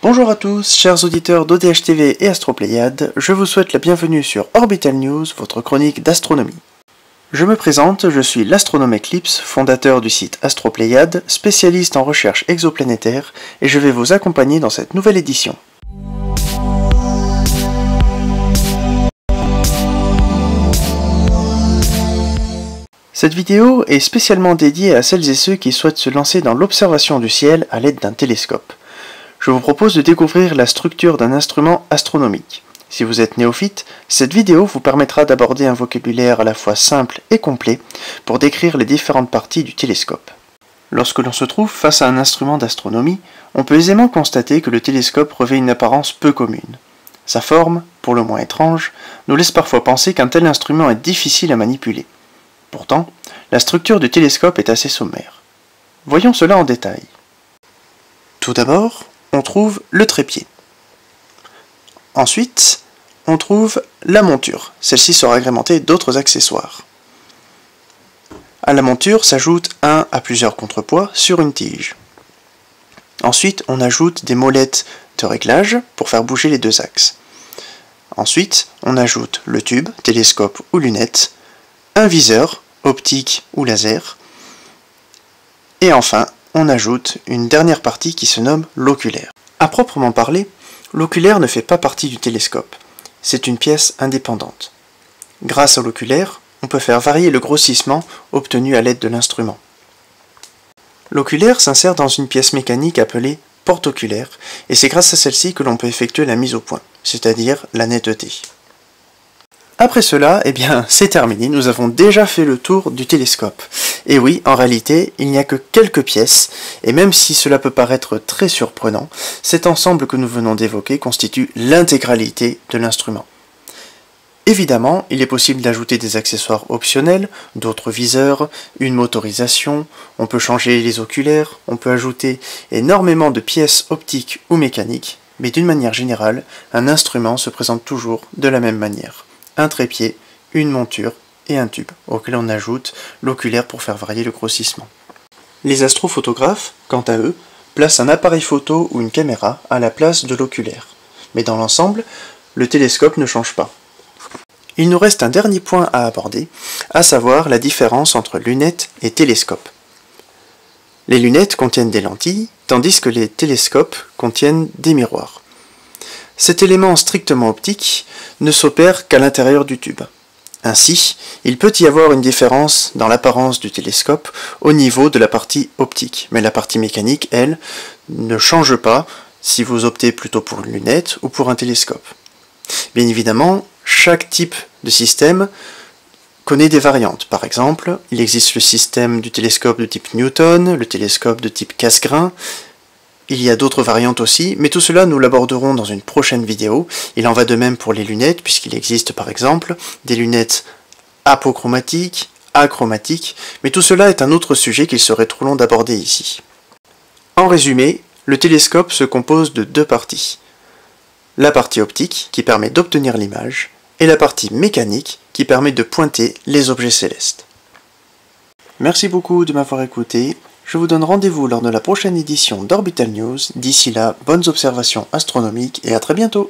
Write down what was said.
Bonjour à tous, chers auditeurs d'ODH TV et Astropléiade, je vous souhaite la bienvenue sur Orbital News, votre chronique d'astronomie. Je me présente, je suis l'astronome Eclipse, fondateur du site Astropléiade, spécialiste en recherche exoplanétaire, et je vais vous accompagner dans cette nouvelle édition. Cette vidéo est spécialement dédiée à celles et ceux qui souhaitent se lancer dans l'observation du ciel à l'aide d'un télescope. Je vous propose de découvrir la structure d'un instrument astronomique. Si vous êtes néophyte, cette vidéo vous permettra d'aborder un vocabulaire à la fois simple et complet pour décrire les différentes parties du télescope. Lorsque l'on se trouve face à un instrument d'astronomie, on peut aisément constater que le télescope revêt une apparence peu commune. Sa forme, pour le moins étrange, nous laisse parfois penser qu'un tel instrument est difficile à manipuler. Pourtant, la structure du télescope est assez sommaire. Voyons cela en détail. Tout d'abord, on trouve le trépied. Ensuite, on trouve la monture. Celle-ci sera agrémentée d'autres accessoires. À la monture s'ajoute un à plusieurs contrepoids sur une tige. Ensuite, on ajoute des molettes de réglage pour faire bouger les deux axes. Ensuite, on ajoute le tube, télescope ou lunette, un viseur, optique ou laser, et enfin, on ajoute une dernière partie qui se nomme l'oculaire. À proprement parler, l'oculaire ne fait pas partie du télescope. C'est une pièce indépendante. Grâce à l'oculaire, on peut faire varier le grossissement obtenu à l'aide de l'instrument. L'oculaire s'insère dans une pièce mécanique appelée porte oculaire, et c'est grâce à celle-ci que l'on peut effectuer la mise au point, c'est-à-dire la netteté. Après cela, c'est terminé, nous avons déjà fait le tour du télescope. Et oui, en réalité, il n'y a que quelques pièces, et même si cela peut paraître très surprenant, cet ensemble que nous venons d'évoquer constitue l'intégralité de l'instrument. Évidemment, il est possible d'ajouter des accessoires optionnels, d'autres viseurs, une motorisation, on peut changer les oculaires, on peut ajouter énormément de pièces optiques ou mécaniques, mais d'une manière générale, un instrument se présente toujours de la même manière. Un trépied, une monture et un tube, auquel on ajoute l'oculaire pour faire varier le grossissement. Les astrophotographes, quant à eux, placent un appareil photo ou une caméra à la place de l'oculaire. Mais dans l'ensemble, le télescope ne change pas. Il nous reste un dernier point à aborder, à savoir la différence entre lunettes et télescope. Les lunettes contiennent des lentilles, tandis que les télescopes contiennent des miroirs. Cet élément strictement optique ne s'opère qu'à l'intérieur du tube. Ainsi, il peut y avoir une différence dans l'apparence du télescope au niveau de la partie optique, mais la partie mécanique, elle, ne change pas si vous optez plutôt pour une lunette ou pour un télescope. Bien évidemment, chaque type de système connaît des variantes. Par exemple, il existe le système du télescope de type Newton, le télescope de type Cassegrain. Il y a d'autres variantes aussi, mais tout cela nous l'aborderons dans une prochaine vidéo. Il en va de même pour les lunettes, puisqu'il existe par exemple des lunettes apochromatiques, achromatiques, mais tout cela est un autre sujet qu'il serait trop long d'aborder ici. En résumé, le télescope se compose de deux parties. La partie optique, qui permet d'obtenir l'image, et la partie mécanique, qui permet de pointer les objets célestes. Merci beaucoup de m'avoir écouté. Je vous donne rendez-vous lors de la prochaine édition d'Orbital News. D'ici là, bonnes observations astronomiques et à très bientôt.